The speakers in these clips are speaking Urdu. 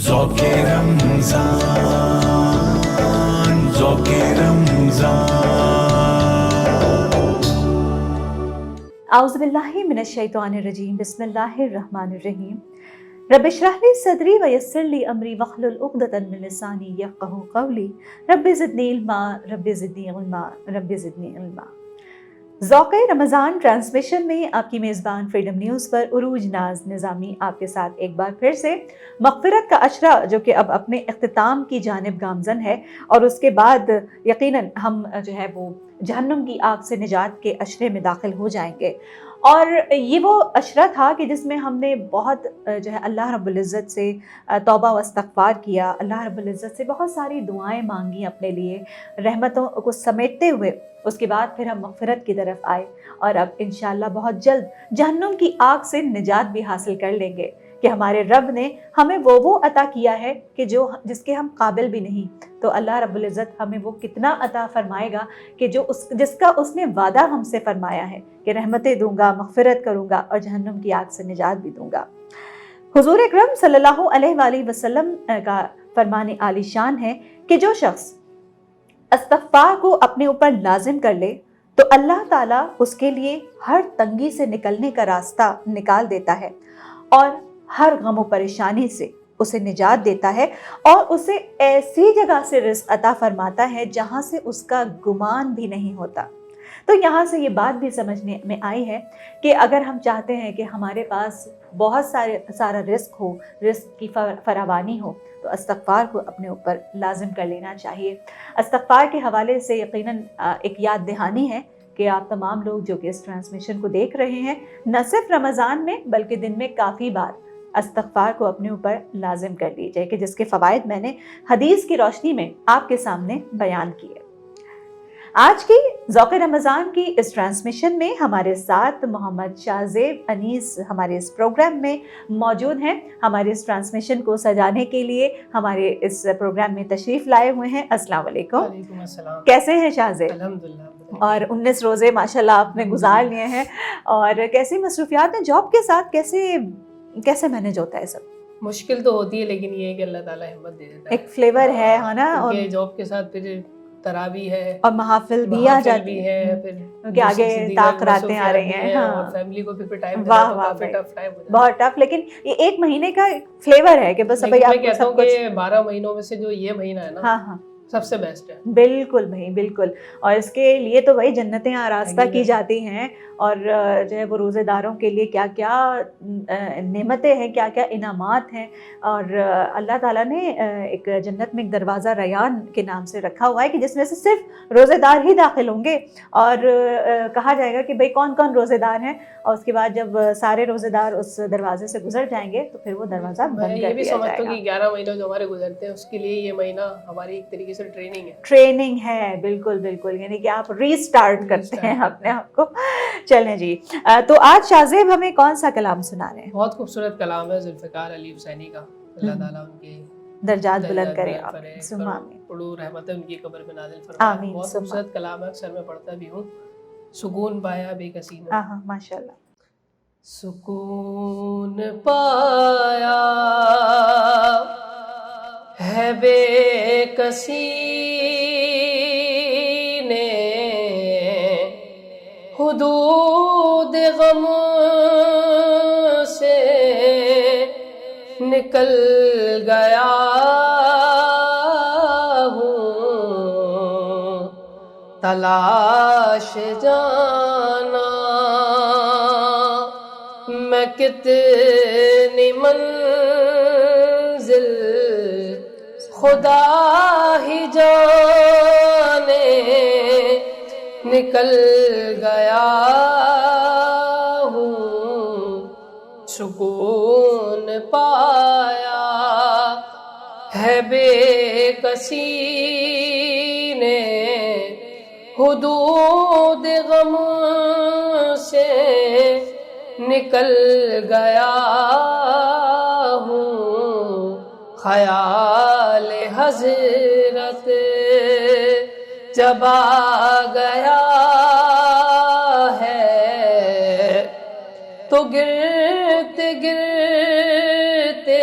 ذوق رمضان، ذوق رمضان۔ اعوذ باللہ من الشیطان الرجیم، بسم اللہ الرحمن الرحیم۔ رب اشرح لی صدری ویسر لی امری واحلل عقدۃ من لسانی یفقہوا قولی، رب زدنی علما، رب زدنی علما، رب زدنی علما۔ ذوق رمضان ٹرانسمیشن میں آپ کی میزبان فریڈم نیوز پر عروج ناز نظامی آپ کے ساتھ ایک بار پھر سے مغفرت کا عشرہ جو کہ اب اپنے اختتام کی جانب گامزن ہے، اور اس کے بعد یقیناً ہم جو ہے وہ جہنم کی آگ سے نجات کے عشرے میں داخل ہو جائیں گے۔ اور یہ وہ عشرہ تھا کہ جس میں ہم نے بہت جو ہے اللہ رب العزت سے توبہ و استغفار کیا، اللہ رب العزت سے بہت ساری دعائیں مانگی اپنے لیے، رحمتوں کو سمیٹتے ہوئے اس کے بعد پھر ہم مغفرت کی طرف آئے، اور اب انشاءاللہ بہت جلد جہنم کی آگ سے نجات بھی حاصل کر لیں گے کہ ہمارے رب نے ہمیں وہ عطا کیا ہے کہ جس کے ہم قابل بھی نہیں، تو اللہ رب العزت ہمیں وہ کتنا عطا فرمائے گا کہ جس کا اس نے وعدہ ہم سے فرمایا ہے کہ رحمتیں دوں گا، مغفرت کروں گا اور جہنم کی آگ سے نجات بھی دوں گا۔ حضور اکرم صلی اللہ علیہ وآلہ وسلم کا فرمان عالی شان ہے کہ جو شخص استغفار کو اپنے اوپر لازم کر لے تو اللہ تعالیٰ اس کے لیے ہر تنگی سے نکلنے کا راستہ نکال دیتا ہے، اور ہر غم و پریشانی سے اسے نجات دیتا ہے، اور اسے ایسی جگہ سے رزق عطا فرماتا ہے جہاں سے اس کا گمان بھی نہیں ہوتا۔ تو یہاں سے یہ بات بھی سمجھنے میں آئی ہے کہ اگر ہم چاہتے ہیں کہ ہمارے پاس بہت سارا رزق ہو، رزق کی فراوانی ہو، تو استغفار کو اپنے اوپر لازم کر لینا چاہیے۔ استغفار کے حوالے سے یقیناً ایک یاد دہانی ہے کہ آپ تمام لوگ جو کہ اس ٹرانسمیشن کو دیکھ رہے ہیں، نہ صرف رمضان میں بلکہ دن میں کافی بار استغفار کو اپنے اوپر لازم کر لیجئے، کہ جس کے فوائد میں نے حدیث کی روشنی میں آپ کے سامنے بیان کیے۔ آج کی ذوق رمضان کی اس ٹرانسمیشن میں ہمارے ساتھ محمد شاہ زیب انیس ہمارے اس پروگرام میں موجود ہیں۔ ہمارے اس ٹرانسمیشن کو سجانے کے لیے ہمارے اس پروگرام میں تشریف لائے ہوئے ہیں۔ السلام علیکم۔ وعلیکم السلام۔ کیسے ہیں شاہ زیب؟ الحمدللہ۔ اور 19 روزے ماشاءاللہ آپ نے گزار لیے ہیں، اور کیسی مصروفیات ہیں جاب کے ساتھ، کیسے مینج ہوتا ہے سب؟ مشکل تو ہوتی ہے، لیکن یہ ہے کہ اللہ تعالیٰ ہمت دے دیتا ہے، ایک فلیور ہے نا، اور جاب کے ساتھ پھر تراویح ہے اور محافل بھی آ جاتی ہے، پھر کہ آگے طاقتیں آ رہی ہیں، اور فیملی کو پھر ٹائم دینا واہ تو واہ کافی ٹف ٹائم ہو جاتا ہے، بہت ٹف۔ لیکن یہ ایک مہینے کا فلیور ہے کہ بس اب میں کہتا ہوں کہ 12 مہینوں میں سے جو یہ مہینہ ہے نا، ہاں سب سے بیسٹ ہے۔ بالکل بھائی، بالکل۔ اور اس کے لیے تو وہی جنتیں آراستہ کی جاتی ہیں، اور جو ہے وہ روزے داروں کے لیے کیا کیا نعمتیں ہیں، کیا کیا انعامات ہیں، اور اللہ تعالیٰ نے ایک جنت میں ایک دروازہ ریان کے نام سے رکھا ہوا ہے کہ جس میں سے صرف روزے دار ہی داخل ہوں گے، اور کہا جائے گا کہ بھئی کون کون روزے دار ہیں، اور اس کے بعد جب سارے روزے دار اس دروازے سے گزر جائیں گے تو پھر وہ دروازہ بند کر دیا جائے گا۔ میں یہ بھی سمجھتا ہوں کہ 11 مہینوں جو ہمارے گزرتے ہیں اس کے لیے یہ مہینہ ہماری ایک طریقے سے ٹریننگ ہے، بالکل بالکل، یعنی کہ آپ ری سٹارٹ کرتے ہیں اپنے آپ کو۔ چلیں جی، تو آج شاہ زیب ہمیں کون سا کلام سنا رہے ہیں؟ بہت خوبصورت کلام ہے ذوالفقار علی حسینی کا، اللہ تعالیٰ ان کے درجات بلند کرے، پڑھو رحمتیں ان کی قبر میں نازل فرمائے۔ بہت خوبصورت کلام ہے، اکثر میں پڑھتا بھی ہوں۔ سکون پایا بے کسی نے، ماشاءاللہ۔ سکون پایا ہے بے کسی نے، حدود غم سے نکل گیا ہوں، تلاش جانا میں کتنی منزل خدا ہی جانے، نکل گیا ہوں، سکون پایا ہے بے کسی نے، حدود غم سے نکل گیا ہوں، خیال حضرت جب آ گیا ہے تو گرتے گرتے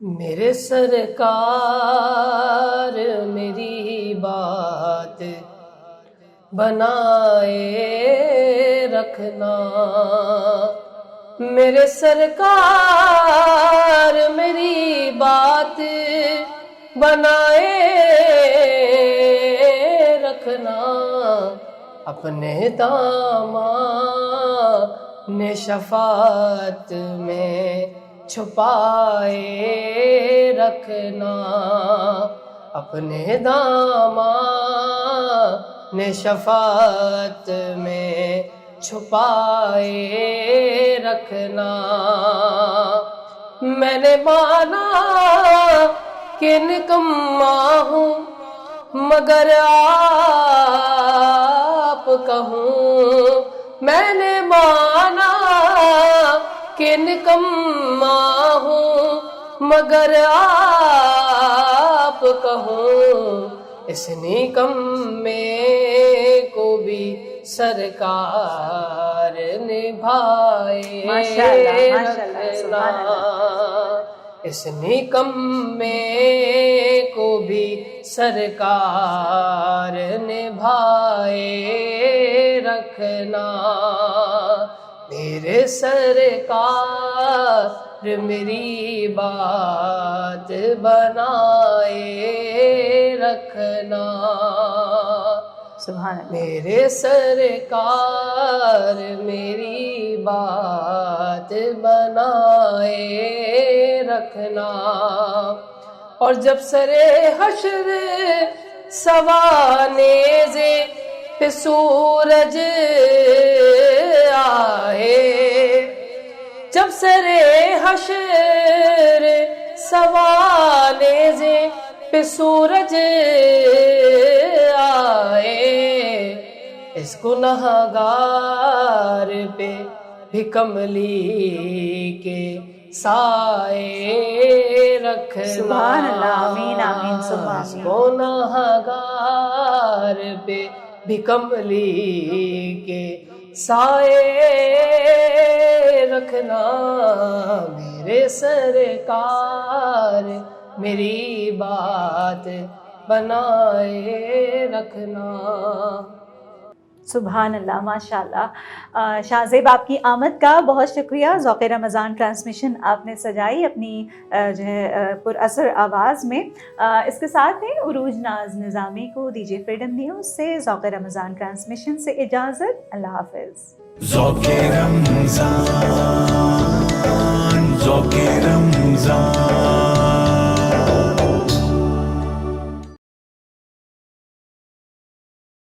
میرے سرکار میری بات بنائے رکھنا، میرے سرکار میری بات بنائے رکھنا، اپنے دامان شفاعت میں چھپائے رکھنا، اپنے دامان شفاعت میں چھپائے رکھنا۔ میں نے مانا کہ نکما ہوں مگر آپ کہوں، میں نے مانا کہ نکما ہوں مگر آپ کہوں، اس نکمے کو بھی سرکار نبھائے رکھنا، اس نکمے کو بھی سرکار نبھائے رکھنا، میرے سرکار میری بات بنائے رکھنا، سبحان اللہ، میرے سرکار میری بات بنائے رکھنا۔ اور جب سرے حشر سوانیزے پہ سورج آئے، جب سرے حشر سوانیزے پہ سورج آئے، اس گنہگار پہ بھی کملی کے سائے رکھنا، سبحان اللہ، آمین آمین ثم آمین۔ اس گنہگار پہ بھی کملی کے سائے رکھنا، میرے سرکار میری بات بنائے رکھنا۔ سبحان اللہ، ماشاء اللہ۔ شاہ زیب، آپ کی آمد کا بہت شکریہ۔ ذوق رمضان ٹرانسمیشن آپ نے سجائی اپنی جو ہے پر اثر آواز میں۔ اس کے ساتھ ہی عروج ناز نظامی کو دیجیے فریڈم نیوز سے ذوق رمضان ٹرانسمیشن سے اجازت۔ اللہ حافظ۔ ذوق رمضان، ذوق رمضان۔